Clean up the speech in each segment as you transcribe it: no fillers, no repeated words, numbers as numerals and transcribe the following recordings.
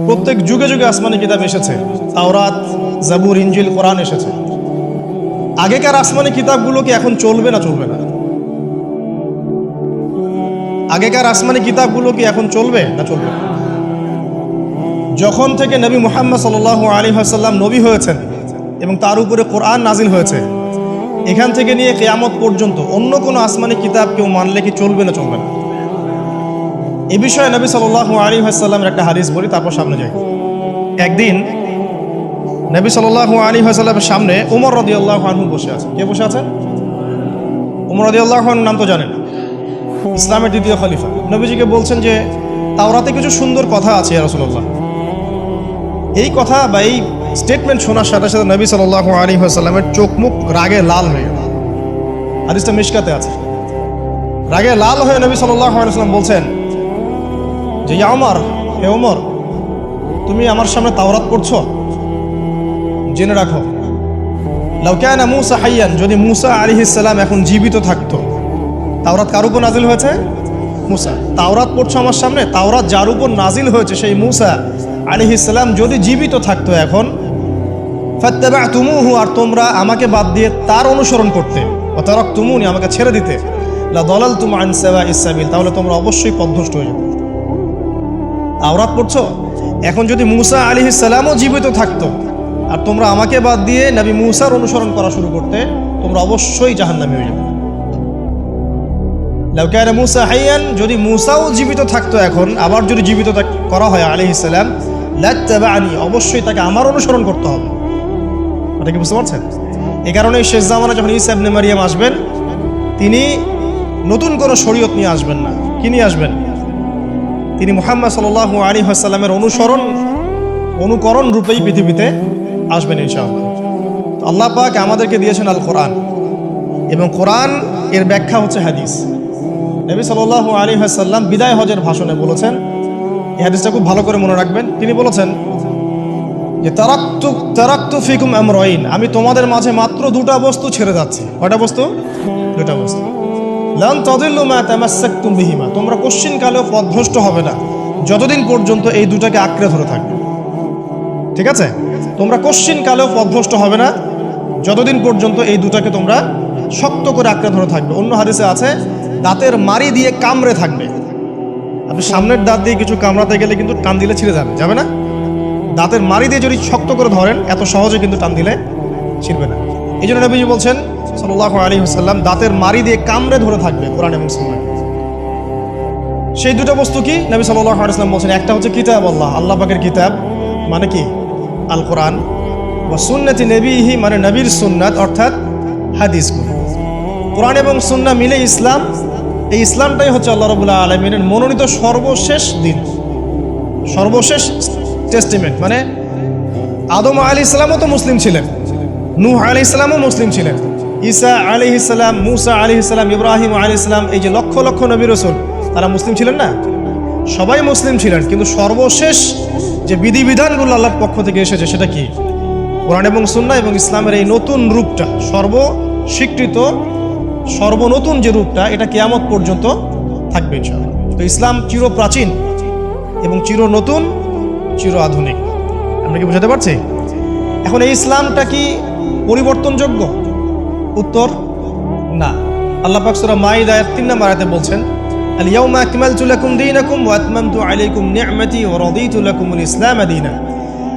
প্রত্যেক যুগে যুগে আসমানি কিতাব এসেছে, তাওরাত, জাবুর, ইনজিল, কোরআন এসেছে। আগেকার আসমানি কিতাবগুলো কি এখন চলবে না চলবে না? আগেকার আসমানি কিতাবগুলো কি এখন চলবে না চলবে না? যখন থেকে নবী মুহাম্মদ সাল্লাল্লাহু আলাইহি ওয়াসাল্লাম নবী হয়েছেন এবং তার উপরে কোরআন নাজিল হয়েছে, এখান থেকে নিয়ে কিয়ামত পর্যন্ত অন্য কোনো আসমানি কিতাব কেউ মানলে কি চলবে না চলবে না? এ বিষয়ে নবী সাল্লাল্লাহু আলাইহি ওয়াসাল্লামের একটা হাদিস বলি, তারপর সামনে যাই। একদিন নবী সাল্লাল্লাহু আলাইহি ওয়াসাল্লামের সামনে উমর রাদিয়াল্লাহু আনহু বসে আছেন। কে বসে আছেন? উমর রাদিয়াল্লাহু আনহুর নাম তো জানেন, ইসলামের দ্বিতীয় খলিফা। নবীজিকে বলছেন যে তাওরাতে কিছু সুন্দর কথা আছে ইয়া রাসূলুল্লাহ। এই কথা বা এই স্টেটমেন্ট শোনার সাথে সাথে নবী সাল্লাল্লাহু আলাইহি ওয়াসাল্লামের চোখ মুখ রাগে লাল হয়ে গেল। হাদিসটা মিশকাতে আছে। রাগে লাল হয়ে নবী সাল্লাল্লাহু আলাইহি ওয়াসাল্লাম বলছেন যে ইয়া ওমর, হে ওমর, তুমি আমার সামনে তাওরাত পড়ছো? জেনে রাখো, লাউ কানা মূসা হাইয়ান, যদি মূসা আলাইহিস সালাম এখন জীবিত থাকতো। তাওরাত কার উপর নাজিল হয়েছে? মূসা। তাওরাত পড়ছো আমার সামনে, তাওরাত যার উপর নাজিল হয়েছে সেই মূসা আলাইহিস সালাম যদি জীবিত থাকতো এখন, ফাত্তাবা'তুমুহু, আর তোমরা আমাকে বাদ দিয়ে তার অনুসরণ করতে, ওয়া তারাকতুমুনি, আমাকে ছেড়ে দিতে, লা দালালতুম আন সাওয়াইস সাবিল, তাহলে তোমরা অবশ্যই পথভ্রষ্ট হয়ে যেতে। তাওরাত পড়ছো, এখন যদি মূসা আলাইহিস সালামও জীবিত থাকতো আর তোমরা আমাকে বাদ দিয়ে নবী মূসার অনুসরণ করা শুরু করতে, তোমরা অবশ্যই জাহান্নামী হয়ে যাবে। লাউ কানা মূসা হাইয়ান, যদি মূসাও জীবিত থাকতো এখন, আবার যদি জীবিত করা হয় আলাইহিস সালাম, লাত্তাবা'নি, অবশ্যই তাকে আমার অনুসরণ করতে হবে। এটা কি বুঝতে পারছেন? এই কারণে শেষ জামানা যখন ঈসা ইবনে মারইয়াম আসবেন, তিনি নতুন কোনো শরীয়ত নিয়ে আসবেন না। কি নিয়ে আসবেন? তিনি মুহাম্মদ সাল্লাল্লাহু আলাইহি ওয়াসাল্লামের অনুকরণ রূপেই পৃথিবীতে আসবেন ইনশাআল্লাহ। আল্লাহ পাক আমাদেরকে দিয়েছেন আল কোরআন, এবং কোরআন এর ব্যাখ্যা হচ্ছে হাদিস। নবী সাল্লাল্লাহু আলাইহি ওয়াসাল্লাম বিদায় হজের ভাষণে বলেছেন, এই হাদিসটা খুব ভালো করে মনে রাখবেন। তিনি বলেছেন যে তারাকতু ফিকুম আমরাইন, আমি তোমাদের মাঝে মাত্র দুটা বস্তু ছেড়ে যাচ্ছি। কয়টা বস্তু? দুটা বস্তু। লান তাদিল্লু মা তামাসসাকতুম বিহিমা, তোমরা কোশ্চিনকালেও পথভ্রষ্ট হবে না যতদিন পর্যন্ত এই দুটাকে আঁকড়ে ধরে থাকবে। ঠিক আছে? তোমরা কোশ্চিনকালেও পথভ্রষ্ট হবে না যতদিন পর্যন্ত এই দুটাকে তোমরা শক্ত করে আঁকড়ে ধরে থাকবে। অন্য হাদিসে আছে দাঁতের মাড়ি দিয়ে কামড়ে থাকবে। আপনি সামনের দাঁত দিয়ে কিছু কামড়াতে গেলে কিন্তু টান দিলে ছিঁড়ে যাবে, যাবে না? দাঁতের মাড়ি দিয়ে যদি শক্ত করে ধরেন, এত সহজে কিন্তু টান দিলে ছিঁড়বে না। এই জন্য নবীজি বলছেন সাল্লাল্লাহু আলাইহি ওয়াসাল্লাম, দাঁতের মাড়ি দিয়ে কামড়ে ধরে থাকবে কোরআন এবং সুন্নাহ। সেই দুটো বস্তু কি? নবী সাল্লাল্লাহু আলাইহি ওয়াসাল্লাম বলছেন, একটা হচ্ছে কিতাব আল্লাহ, আল্লাহ পাকের কিতাব, মানে কি? আল কোরআন, ওয়া সুন্নতি নবীহি, মানে নবীর সুন্নাত, অর্থাৎ হাদিসগুলো। কোরআন এবং সুন্নাহ মিলে ইসলাম। এই ইসলামটাই হচ্ছে আল্লাহ রাব্বুল আলামিনের মনোনীত সর্বশেষ দিন, সর্বশেষ টেস্টিমেন্ট। মানে আদম আলাইহিস সালামও তো মুসলিম ছিলেন, নূহ আলাইহিস সালামও মুসলিম ছিলেন, ঈসা আলাইহিস সালাম, মূসা আলাইহিস সালাম, ইব্রাহিম আলাইহিস সালাম, এই যে লক্ষ লক্ষ নবী রাসূল, তারা মুসলিম ছিলেন না? সবাই মুসলিম ছিলেন, কিন্তু সর্বশেষ যে বিধিবিধানগুলো আল্লাহর পক্ষ থেকে এসেছে সেটা কি? কোরআন এবং সুন্নাহ এবং ইসলামের এই নতুন রূপটা, সর্বস্বীকৃত সর্বনতুন যে রূপটা, এটা কিয়ামত পর্যন্ত থাকবে ইনশাআল্লাহ। তো ইসলাম চির প্রাচীন এবং চির নতুন, চির আধুনিক। আমরা কি বুঝাতে পারছি? এখন এই ইসলামটা কি পরিবর্তনযোগ্য? উত্তর না। আল্লাহ পাক সূরা মাইদা 3 নম্বর আয়াতে বলছেন, আল ইয়াউমা আকমালতু লাকুম দীনাকুম ওয়া আতমামতু আলাইকুম নি'মাতি ওয়া রাদিতু লাকুমুল ইসলাম দীনা।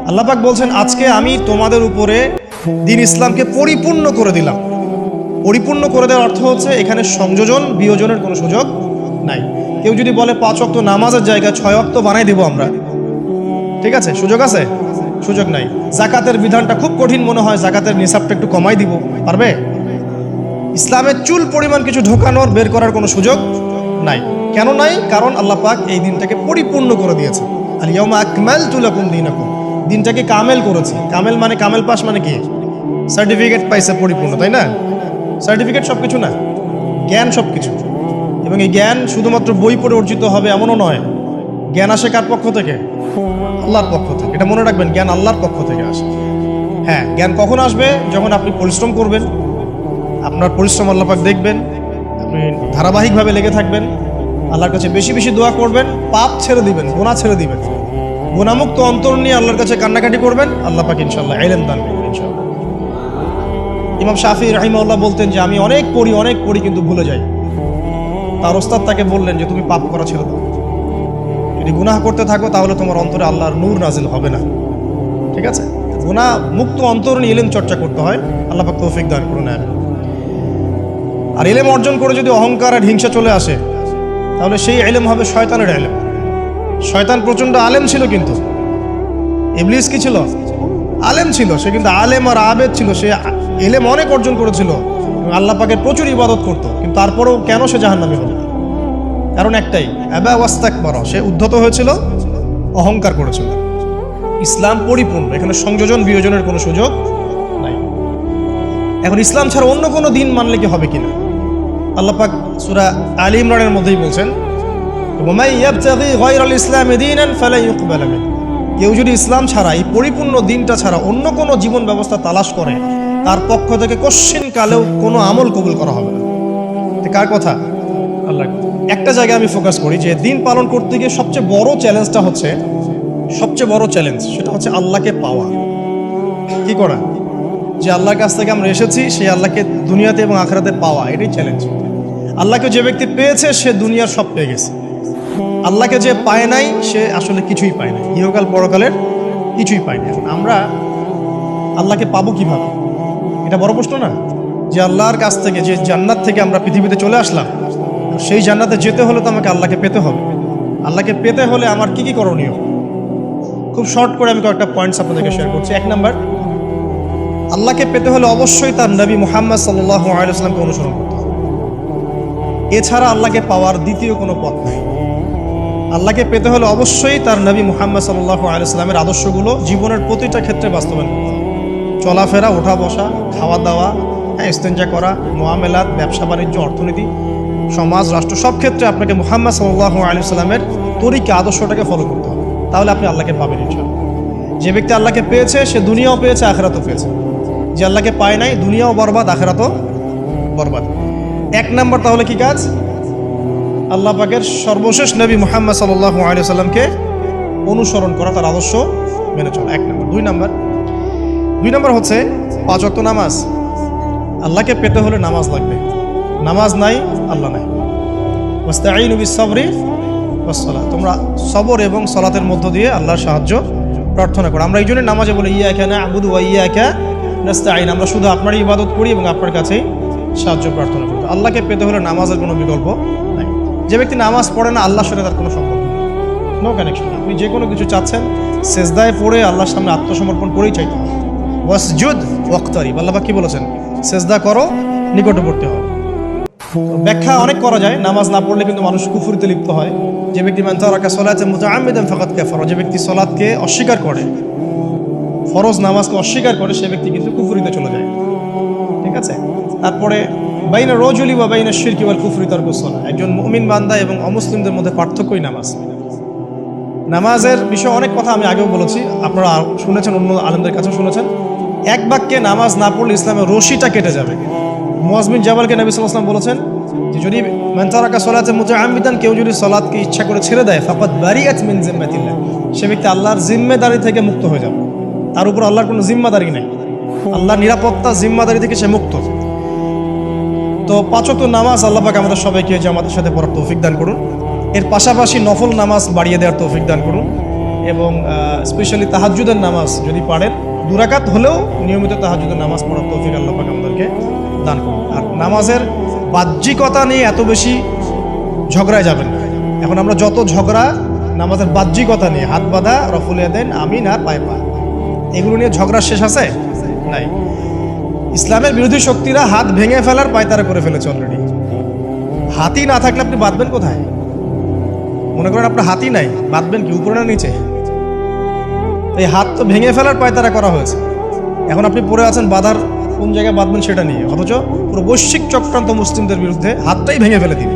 আল্লাহ পাক বলছেন, আজকে আমি তোমাদের উপরে দ্বীন ইসলামকে পরিপূর্ণ করে দিলাম। পরিপূর্ণ করে দেওয়ার অর্থ হচ্ছে এখানে সংযোজন বিয়োজনের কোনো সুযোগ নাই। কেউ যদি বলে 5 ওয়াক্ত নামাজের জায়গায় 6 ওয়াক্ত বানাই দিব আমরা, ঠিক আছে? সুযোগ আছে? সুযোগ নাই। যাকাতের বিধানটা খুব কঠিন মনে হয়, যাকাতের নিসাবটা একটু কমাই দিব, পারবে? ইসলামের চুল পরিমাণ কিছু ঢোকানোর বের করার কোনো সুযোগ নাই। কেন নাই? কারণ আল্লাহ পাক এই দিনটাকে পরিপূর্ণ করে দিয়েছে। আল ইয়াউমা আকমালতু লাকুম দীনাকুম, দিনটাকে কামেল করেছে। কামেল মানে, কামেল পাস মানে কি? সার্টিফিকেট পাইছে পরিপূর্ণ, তাই না? সার্টিফিকেট সব কিছু না, জ্ঞান সব কিছু। এবং এই জ্ঞান শুধুমাত্র বই পড়ে অর্জিত হবে এমনও নয়। জ্ঞান আসে কার পক্ষ থেকে? আল্লাহর পক্ষ থেকে। এটা মনে রাখবেন, জ্ঞান আল্লাহর পক্ষ থেকে আসে। হ্যাঁ, জ্ঞান কখন আসবে? যখন আপনি পরিশ্রম করবেন, আপনার পরিশ্রম আল্লাহ পাক দেখবেন, আপনি ধারাবাহিকভাবে লেগে থাকবেন, আল্লাহর কাছে বেশি বেশি দোয়া করবেন, পাপ ছেড়ে দিবেন, গুনাহ ছেড়ে দিবেন, গুনাহমুক্ত অন্তর নিয়ে আল্লাহর কাছে কান্নাকাটি করবেন, আল্লাহ পাক ইনশাআল্লাহ ইলম দান করবেন ইনশাআল্লাহ। ইমাম শাফি রাহিমাহুল্লাহ বলতেন যে আমি অনেক পড়ি কিন্তু ভুলে যাই। তার ওস্তাদ তাকে বললেন যে তুমি পাপ করা ছেড়ে দাও, যদি গুনাহ করতে থাকো তাহলে তোমার অন্তরে আল্লাহর নূর নাজিল হবে না। ঠিক আছে, গুনাহ মুক্ত অন্তর নিয়ে ইলম চর্চা করতে হয়। আল্লাহ পাক তৌফিক দান করুন। আর ইলম অর্জন করে যদি অহংকার আর হিংসা চলে আসে তাহলে সেই ইলম হবে শয়তানের ইলম। শয়তান প্রচণ্ড আলেম ছিল, কিন্তু ইবলিস কি ছিল? আলেম ছিল। সে কিন্তু আলেম আর আবেদ ছিল, সে ইলম অনেক অর্জন করেছিল এবং আল্লাহ পাকের প্রচুর ইবাদত করত, কিন্তু তারপরেও কেন সে জাহান্নামী হলো? কারণ একটাই, আবা ওয়াস্তাকবারা, সে উদ্ধত হয়েছিল, অহংকার করেছিল। ইসলাম পরিপূর্ণ, এখানে সংযোজন বিয়োজনের কোনো সুযোগ নাই। এখন ইসলাম ছাড়া অন্য কোনো দিন মানলে কি হবে কিনা? আল্লাহ পাক সূরা আলী ইমরানের মধ্যেই বলছেন, ওয়ামান ইয়াবতাগি গায়রাল ইসলামি দীনান ফালা ইউকবাল মিনহু, কেউ যদি ইসলাম ছাড়া, এই পরিপূর্ণ দিনটা ছাড়া অন্য কোনো জীবন ব্যবস্থা তালাশ করে, তার পক্ষ থেকে কোশ্চিন কালেও কোনো আমল কবুল করা হবে না। কার কথা? আল্লাহর কথা। একটা জায়গায় আমি ফোকাস করি যে দিন পালন করতে গিয়ে সবচেয়ে বড় চ্যালেঞ্জটা হচ্ছে, সেটা হচ্ছে আল্লাহকে পাওয়া। কি করা? যে আল্লাহর কাছ থেকে আমরা এসেছি, সেই আল্লাহকে দুনিয়াতে এবং আখিরাতে পাওয়া, এটাই চ্যালেঞ্জ। আল্লাহকে যে ব্যক্তি পেয়েছে সে দুনিয়ার সব পেয়ে গেছে। আল্লাহকে যে পায় নাই সে আসলে কিছুই পায় নাই, ইহকাল পরকালের কিছুই পায় না। এখন আমরা আল্লাহকে পাবো কিভাবে? এটা বড় প্রশ্ন না? যে আল্লাহর কাছ থেকে, যে জান্নাত থেকে আমরা পৃথিবীতে চলে আসলাম, সেই জান্নাতে যেতে হলে তো আমাকে আল্লাহকে পেতে হবে। আল্লাহকে পেতে হলে আমার কি কি করণীয়? খুব শর্ট করে আমি কয়েকটা পয়েন্টস আপনাদেরকে শেয়ার করছি। 1 নাম্বার, আল্লাহকে পেতে হলে অবশ্যই তার নবী মুহাম্মদ সাল্লাল্লাহু আলাইহি ওয়াসাল্লামকে অনুসরণ করতে হবে। এছাড়া আল্লাহকে পাওয়ার দ্বিতীয় কোনো পথ নেই। আল্লাহকে পেতে হলে অবশ্যই তার নবী মুহাম্মদ সাল্লাল্লাহু আলাইহি ওয়াসাল্লামের আদর্শগুলো জীবনের প্রতিটা ক্ষেত্রে বাস্তবায়ন করতে হবে। চলাফেরা, ওঠা বসা, খাওয়া দাওয়া, ইস্তেঞ্জা করা, মুআমালাত, ব্যবসা বাণিজ্য, অর্থনীতি, সমাজ, রাষ্ট্র, সব ক্ষেত্রে আপনাকে মুহাম্মদ সাল্লাল্লাহু আলাইহি ওয়াসাল্লামের তরিকা, আদর্শটাকে ফলো করতে হবে। তাহলে আপনি আল্লাহকে পাবেন ইনশাআল্লাহ। যে ব্যক্তি আল্লাহকে পেয়েছে সে দুনিয়াও পেয়েছে, আখিরাতও পেয়েছে। যে আল্লাহকে পায় নাই, দুনিয়াও বরবাদ, আখিরাতও বরবাদ। 1 নাম্বার তাহলে কি কাজ? আল্লাহ পাকের সর্বশেষ নবী মুহাম্মদ সাল্লাল্লাহু আলাইহি ওয়াসাল্লামকে অনুসরণ করা, তার আদর্শ মেনে চলা। 1 নাম্বার। 2 নাম্বার হচ্ছে 5 ওয়াক্ত নামাজ। আল্লাহকে পেতে হলে নামাজ লাগবে। নামাজ নাই, আল্লাহ নাই। ওয়াস্তাঈনু বিস-সাবরি ওয়াস-সালাত, তোমরা সবর এবং সালাতের মধ্য দিয়ে আল্লাহর সাহায্য প্রার্থনা করো। আমরা এই জন্য নামাজে বলি ইয়াকা না'বুদু ওয়া ইয়াকা নাস্তাঈন, আমরা শুধু আপনারই ইবাদত করি এবং আপনার কাছেই সাহায্য প্রার্থনা করি। আল্লাহকে পেতে হলে নামাজের কোনো বিকল্প নাই। যে ব্যক্তি নামাজ পড়ে না, আল্লাহর সাথে তার কোনো সম্পর্ক নেই, নো কানেকশন। আপনি যে কোনো কিছু চাচ্ছেন, সেজদায় পড়ে আল্লাহর সামনে আত্মসমর্পণ করেই চাইতে হবে। ওয়াসজুদ ওয়াক্তারিব, আল্লাহ পাক কি বলেছেন? সেজদা করো, নিকটবর্তী হও। ব্যাখ্যা অনেক করা যায়। নামাজ না পড়লে কিন্তু মানুষ কুফরিতে লিপ্ত হয়। যে ব্যক্তি মান তারাকা সালাতান মুতাআম্মিদান ফাকাদ কাফারা, যে ব্যক্তি সালাতকে অস্বীকার করে, ফরজ নামাজকে অস্বীকার করে, সে ব্যক্তি কিন্তু কুফরিতে চলে যায়। ঠিক আছে? তারপরে বাইনা রাজুলি ওয়া বাইনা শিরকি ওয়াল কুফরি তারকুস সালাহ, একজন মুমিন বান্দা এবং অমুসলিমদের মধ্যে পার্থক্যই নামাজ। নামাজের বিষয়ে অনেক কথা আমি আগেও বলেছি, আপনারা শুনেছেন, অন্য আলেমদের কাছেও শুনেছেন। এক বাক্যে নামাজ না পড়লে ইসলামের রশিটা কেটে যাবে। মুআয বিন জাবালকে নবী সাল্লাল্লাহু আলাইহি ওয়াসাল্লাম বলেছেন যে যদি মান তারাকা সালাতান মুতাআম্মিদান, কেউ যদি সালাতকে ইচ্ছা করে ছেড়ে দেয়, ফাকাদ বারিআত মিন জিম্মাতিল্লাহ, সে ব্যক্তি আল্লাহর জিম্মেদারি থেকে মুক্ত হয়ে যাবে। তার উপর আল্লাহর কোনো জিম্মাদারি নেই, আল্লাহর নিরাপত্তা, জিম্মাদারি থেকে সে মুক্ত। তো 5 ওয়াক্ত নামাজ আল্লাহ পাক আমাদের সবাইকে জামাতের সাথে পড়ার তৌফিক দান করুন। এর পাশাপাশি নফল নামাজ বাড়িয়ে দেওয়ার তৌফিক দান করুন, এবং স্পেশালি তাহাজ্জুদের নামাজ যদি পারেন, 2 রাকাত হলেও নিয়মিত তাহাজ্জুদের নামাজ পড়ার তৌফিক আল্লাহ পাক আমাদেরকে দান করুন। আর নামাজের বাহ্যিকতা নিয়ে এত বেশি ঝগড়ায় যাবেন না। এখন আমরা যত ঝগড়া নামাজের বাহ্যিকতা নিয়ে, হাত বাঁধা, রফুল ইয়াদাইন, আমিন আর পায়ে পা, এগুলো নিয়ে ঝগড়া শেষ আছে? নাই। ইসলামের বিরোধী শক্তিরা হাত ভেঙে ফেলার পায়তারা করে ফেলেছে অলরেডি। হাতই না থাকলে আপনি বাঁধবেন কোথায়? মনে করেন আপনার হাতই নাই, বাঁধবেন কি উপরে না নিচে? এই হাত তো ভেঙে ফেলার পায়তারা করা হয়েছে। এখন আপনি পড়ে আছেন বাঁধার কোন জায়গায় বাঁধবেন সেটা নিয়ে, অথচ পুরো বৈশ্বিক চক্রান্ত মুসলিমদের বিরুদ্ধে হাতটাই ভেঙে ফেলে দিবে।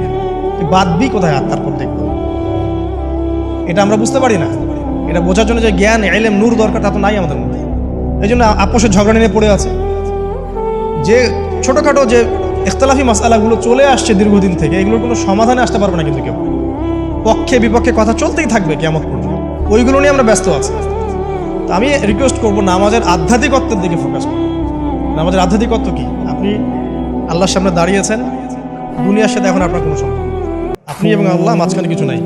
বাঁধবি কোথায় হাত? তারপর দেখব। এটা আমরা বুঝতে পারি না। এটা বোঝার জন্য যে জ্ঞান, ইলম, নূর দরকার, তা তো নাই আমাদের মধ্যে। এই জন্য আপোষের ঝগড়া নিয়ে পড়ে আছে। যে ছোটোখাটো যে ইখতিলাফি মাসআলাগুলো চলে আসছে দীর্ঘদিন থেকে, এগুলোর কোনো সমাধানে আসতে পারবে না কিন্তু কেউ। পক্ষে বিপক্ষে কথা চলতেই থাকবে কিয়ামত পর্যন্ত। ওইগুলো নিয়ে আমরা ব্যস্ত আছি। তো আমি রিকোয়েস্ট করবো নামাজের আধ্যাত্মিকত্বের দিকে ফোকাস করুন। নামাজের আধ্যাত্মিকত্ব কি? আপনি আল্লাহর সামনে দাঁড়িয়েছেন, দুনিয়ার সাথে এখন আপনার কোনো সম্পর্ক, আপনি এবং আল্লাহ, মাঝখানে কিছু নাই।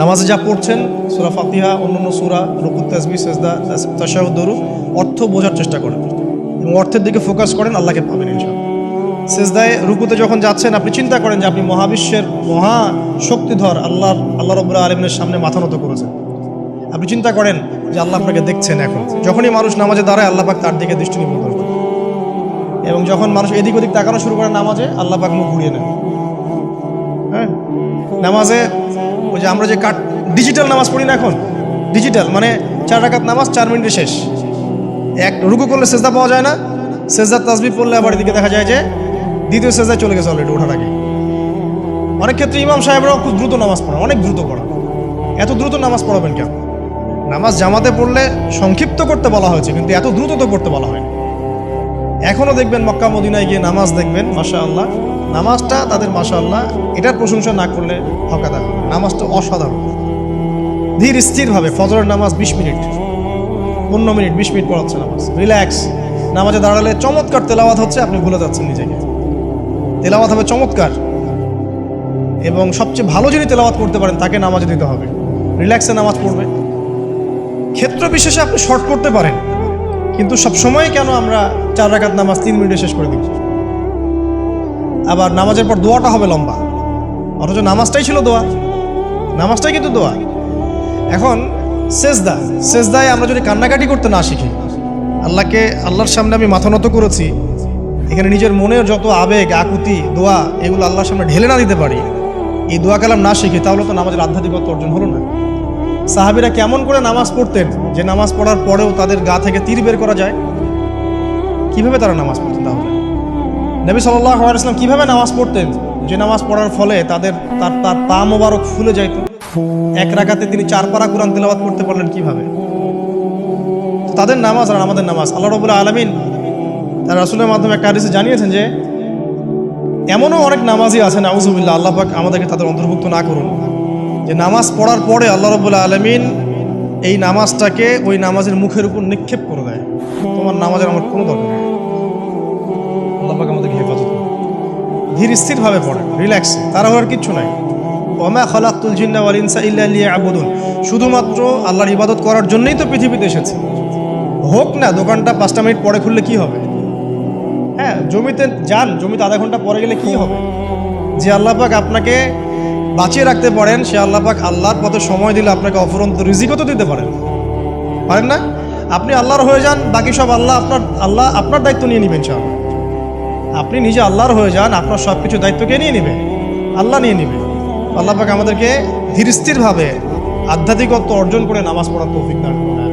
নামাজে যা পড়ছেন, সূরা ফাতিহা, অন্যান্য সূরা, রুকু, তাসবিহ, সিজদা, তাশাহুদ, দরুদ, অর্থ বোঝার চেষ্টা করেন এবং অর্থের দিকে ফোকাস করেন, আল্লাহকে পাবেন ইনশাআল্লাহ। সিজদায় রুকুতে যখন যাচ্ছেন, আপনি চিন্তা করেন যে আপনি মহাবিশ্বের মহা শক্তিধর আল্লাহ রাব্বুল আলামিনের সামনে মাথা নত করেছেন। আপনি চিন্তা করেন যে আল্লাহ আপনাকে দেখছেন। এখন যখনই মানুষ নামাজে দাঁড়ায়, আল্লাহ পাক তার দিকে দৃষ্টি নিবদ্ধ করেন, এবং যখন মানুষ এদিক ওদিক তাকানো শুরু করে নামাজে, আল্লাহ পাক মুখ ঘুরিয়ে নেন। হ্যাঁ, নামাজে ওই যে আমরা যে ডিজিটাল নামাজ পড়ি না, এখন ডিজিটাল মানে 4 রাকাত নামাজ 4 মিনিটে শেষ। এক রুকু করলে সেজদা পাওয়া যায় না, সেজদার তাসবিহ পড়লে আবার এদিকে দেখা যায় যে দ্বিতীয় সেজদায় চলে গেছে অলরেডি ওঠার আগে। অনেক ক্ষেত্রে ইমাম সাহেবরাও খুব দ্রুত নামাজ পড়া, অনেক দ্রুত পড়া। এত দ্রুত নামাজ পড়াবেন কেন? নামাজ জামাতে পড়লে সংক্ষিপ্ত করতে বলা হয়েছে, কিন্তু এত দ্রুত তো পড়তে বলা হয়। এখনও দেখবেন মক্কা মদিনায় গিয়ে নামাজ দেখবেন, মাশাআল্লাহ, নামাজটা তাদের মাশাআল্লাহ এটার প্রশংসা না করলে হকাদা। নামাজটা অসাধারণ, ধীর স্থিরভাবে। ফজরের নামাজ 20 মিনিট, 15 মিনিট, 20 মিনিট পড়াচ্ছে নামাজ, রিল্যাক্স। নামাজে দাঁড়ালে চমৎকার তেলাওয়াত হচ্ছে, আপনি ভুলে যাচ্ছেন নিজেকে। তেলাওয়াত হবে চমৎকার, এবং সবচেয়ে ভালো যিনি তেলাওয়াত করতে পারেন তাকে নামাজে দিতে হবে। রিল্যাক্সে নামাজ পড়বে। ক্ষেত্র বিশেষে আপনি শর্ট করতে পারেন, কিন্তু সবসময় কেন আমরা 4 রাকাত নামাজ 3 মিনিটে শেষ করে দিচ্ছি? আবার নামাজের পর দোয়াটা হবে লম্বা, অথচ নামাজটাই ছিল দোয়া, নামাজটাই কিন্তু দোয়া। এখন সেজদায় আমরা যদি কান্নাকাটি করতে না শিখি, আল্লাহর সামনে আমি মাথা নত করেছি, এখানে নিজের মনের যত আবেগ, আকুতি, দোয়া, এগুলো আল্লাহর সামনে ঢেলে না দিতে পারি, এই দোয়া কালাম না শিখি, তাহলে তো নামাজের আধ্যাত্মিকত্ব অর্জন হলো না। সাহাবীরা কেমন করে নামাজ পড়তেন যে নামাজ পড়ার পরেও তাদের গা থেকে তীর বের করা যায়? কিভাবে তারা নামাজ পড়তেন? তাহলে নবী সাল্লাল্লাহু আলাইহি ওয়াসাল্লাম কিভাবে নামাজ পড়তেন যে নামাজ পড়ার ফলে তার পা মোবারক ফুলে যাইত? 1 রাকাতে তিনি 4 পারা কোরআন তেলাওয়াত করতে পারলেন কিভাবে? তাদের নামাজ আর আমাদের নামাজ, আল্লাহ রাব্বুল আলামিন তার রাসূলের মাধ্যমে একটা হাদিসে জানিয়েছেন যে এমনও অনেক নামাজি আছেন, নাউযুবিল্লাহ, আল্লাহ পাক আমাদেরকে তাদের অন্তর্ভুক্ত না করুন, যে নামাজ পড়ার পরে আল্লাহ রাব্বুল আলামিন এই নামাজটাকে ওই নামাজের মুখের উপর নিক্ষেপ করে দেয়। তোমার নামাজের আমার কোনো দরকার নেই। আল্লাহ পাক আমাদেরকে হেফাজত করুন। ধীর স্থিরভাবে পড়েন, রিল্যাক্সে, তাড়াহুড়ার কিচ্ছু নাই। ওয়ামা খালাকতুল জিন্না ওয়াল ইনসা ইল্লা লিয়াবুদুন, শুধুমাত্র আল্লাহর ইবাদত করার জন্যই তো পৃথিবীতে এসেছে। হোক না দোকানটা 5টা মিনিট পরে খুললে কি হবে? হ্যাঁ, জমিতে যান, জমিতে আধা ঘন্টা পরে গেলে কি হবে? যে আল্লাহ পাক আপনাকে বাঁচিয়ে রাখতে পারেন, সে আল্লাহ পাক আল্লাহর পথে সময় দিলে আপনাকে অফুরন্ত রিজিকও তো দিতে পারেন না? আপনি আল্লাহর হয়ে যান, বাকি সব আল্লাহ আপনার দায়িত্ব নিয়ে নেবেন। ইনশাআল্লাহ আপনি নিজে আল্লাহর হয়ে যান, আপনার সব কিছু দায়িত্বকে নিয়ে নেবে, আল্লাহ নিয়ে নেবে। আল্লাহ পাক আমাদেরকে ধীর স্থিরভাবে আধ্যাত্মিকত্ব অর্জন করে নামাজ পড়ার তৌফিক দান করুন।